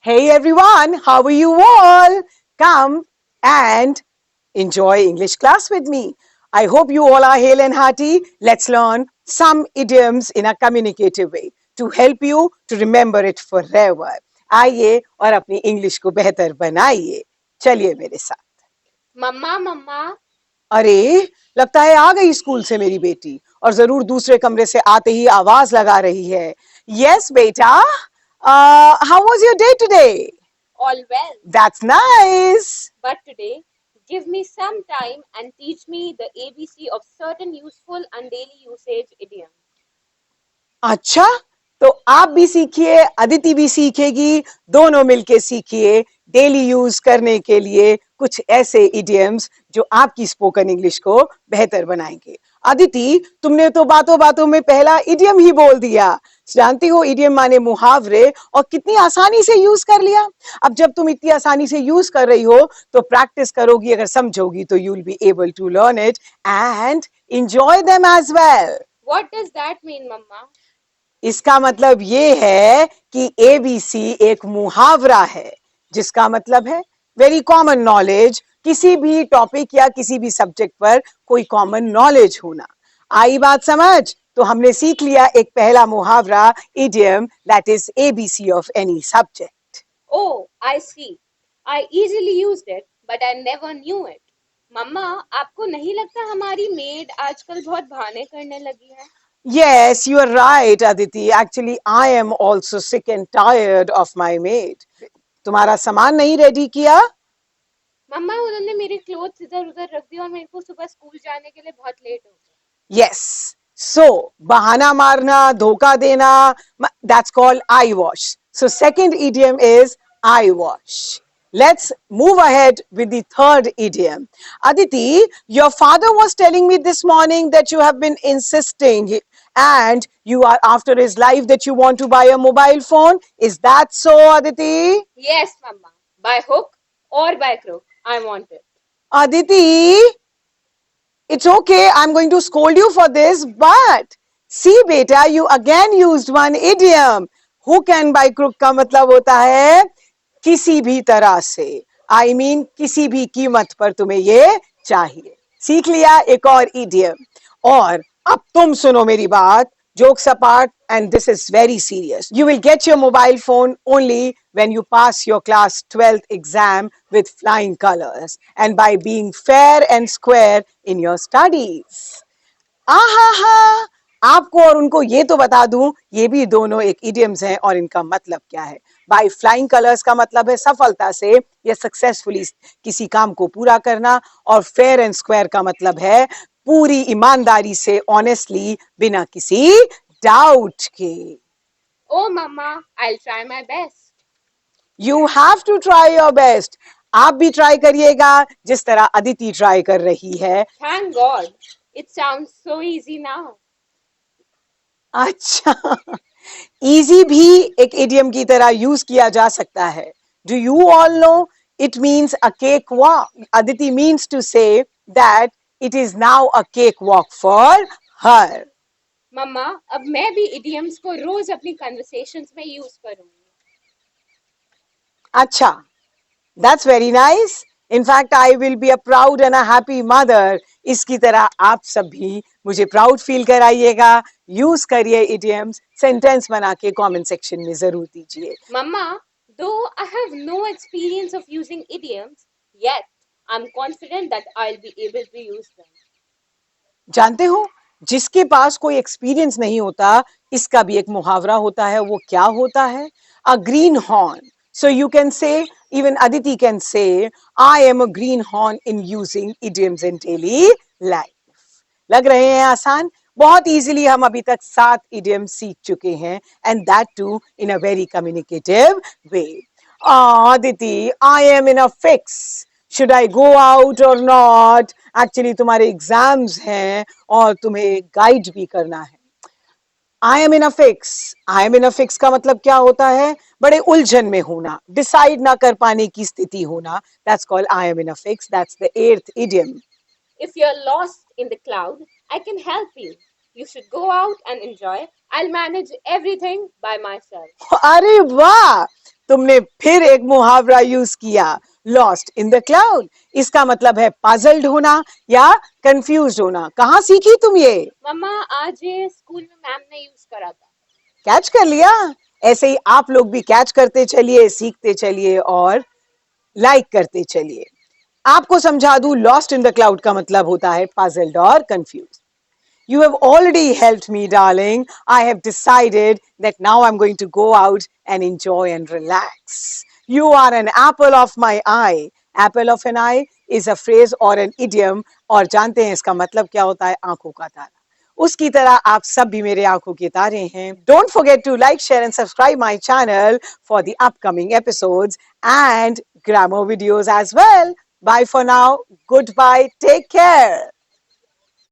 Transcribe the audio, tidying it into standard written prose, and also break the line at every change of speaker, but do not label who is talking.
Hey everyone, how are you all? Come and enjoy English class with me. I hope you all are hale and hearty. Let's learn some idioms in a communicative way to help you to remember it forever. आइए और अपनी English को बेहतर बनाइए. चलिए मेरे साथ.
मम्मा मम्मा
अरे लगता है आ गई स्कूल से मेरी बेटी और जरूर दूसरे कमरे से आते ही आवाज लगा रही है. यस बेटा, how was your day today?
all well,
That's nice.
but today give me some time and teach me the ABC of certain useful and daily usage idioms.
अच्छा, तो आप भी सीखिए, अदिति भी सीखेगी, दोनों मिलके सीखिए डेली यूज करने के लिए कुछ ऐसे इडियम्स जो आपकी स्पोकन इंग्लिश को बेहतर बनाएंगे. अदिति, तुमने तो बातों बातों में पहला इडियम ही बोल दिया. जानती हो इडियम माने मुहावरे, और कितनी आसानी से यूज कर लिया. अब जब तुम इतनी आसानी से यूज कर रही हो तो प्रैक्टिस करोगी, अगर समझोगी तो you will be able to learn it and enjoy them as well.
What does that mean, मम्मा?
इसका मतलब ये है कि एबीसी एक मुहावरा है जिसका मतलब है वेरी कॉमन नॉलेज, किसी भी टॉपिक या किसी भी सब्जेक्ट पर कोई कॉमन नॉलेज होना. आई बात समझ? तो हमने सीख लिया एक पहला मुहावरा idiom, that is ABC of any subject.
Oh, I see. I easily used it, but I never knew it. मम्मा, आपको नहीं लगता हमारी मेड आजकल बहुत बहाने करने लगी है?
Yes, you are right, Aditi. Actually, I am also sick and tired of my maid. तुम्हारा सामान नहीं रेडी किया?
मम्मा, उन्होंने मेरे क्लोथ्स इधर उधर रख दिए और मेरे को सुबह स्कूल जाने के लिए बहुत लेट हो गया.
Yes. So, bahana marna, dhoka dena, that's called eye wash. So, second idiom is eye wash. Let's move ahead with the third idiom. Aditi, your father was telling me this morning that you have been insisting and you are after his life that you want to buy a mobile phone. Is that so, Aditi?
Yes, mamma. By hook or by crook, I want it.
Aditi, it's okay, I'm going to scold you for this, but see beta, you again used one idiom. Hook and by crook का मतलब होता है किसी भी तरह से. I mean किसी भी कीमत पर तुम्हें ये चाहिए. सीख लिया एक और idiom. और अब तुम सुनो मेरी बात. Jokes apart, and this is very serious. You will get your mobile phone only when you pass your class 12th exam with flying colors and by being fair and square in your studies. आहा, आपको और उनको ये तो बता दूं, ये भी दोनों एक इडियम्स हैं और इनका मतलब क्या है. बाय फ्लाइंग कलर्स का मतलब है सफलता से या सक्सेसफुली किसी काम को पूरा करना, और फेयर एंड स्क्वायर का मतलब है पूरी ईमानदारी से, ऑनेस्टली, बिना किसी डाउट के.
Oh, mama, I'll try my best.
You have to try your best. आप भी ट्राई करिएगा जिस तरह अदिति ट्राई कर रही है.
Thank God. It sounds so easy now.
अच्छा, इजी भी एक इडियम की तरह यूज किया जा सकता है. Do you all know it means a cakewalk. Aditi means to say that it is now a cakewalk for her.
मम्मा, अब मैं भी idioms को रोज अपनी conversations में यूज करूंगी.
अच्छा, that's very nice. In fact, I will be a proud and a happy mother. इसकी तरह आप सब भी मुझे प्राउड फील कराइएगा. यूज करिए idioms, सेंटेंस बना के कमेंट सेक्शन में जरूर दीजिए.
Mama, though I have no experience of using idioms, yet I'm confident that I'll be able to use them.
जानते हो, जिसके पास कोई एक्सपीरियंस नहीं होता, इसका भी एक मुहावरा होता है. वो क्या होता है? A greenhorn. So you can say, even Aditi can say, I am a greenhorn in using idioms in daily life. लग रहे हैं आसान? बहुत इजीली हम अभी तक 7 इडियम्स सीख चुके हैं, and that too in a very communicative way. Aditi, I am in a fix. Should I go out or not? Actually, तुम्हारे एग्जाम्स हैं और तुम्हें गाइड भी करना है. I am in a fix. I am in a fix का मतलब क्या होता है? बड़े उलझन में होना, डिसाइड ना कर पाने की स्थिति होना. That's called I am in a fix. That's the 8th idiom.
If you're lost in the cloud, I can help you. You should go out and enjoy. I'll manage everything by myself.
अरे वाह, तुमने फिर एक मुहावरा use किया, lost in the cloud. इसका मतलब है पजल्ड होना या कंफ्यूज होना। कहाँ सीखी तुम ये?
मम्मा आज ये स्कूल में मैम ने यूज करा था।
कैच कर लिया? ऐसे ही आप लोग भी कैच करते चलिए, सीखते चलिए और लाइक करते चलिए। आपको समझा दूं, लॉस्ट इन द क्लाउड का मतलब होता है पजल्ड और confuse. You have already helped me, darling. I have decided that now I'm going to go out and enjoy and relax. You are an apple of my eye. Apple of an eye is a phrase or an idiom, और जानते हैं इसका मतलब क्या होता है? आंखों का तारा। उसकी तरह आप सब भी मेरे आंखों के तारे हैं। Don't forget to like, share and subscribe my channel for the upcoming episodes and grammar videos as well. Bye for now. Goodbye. Take care.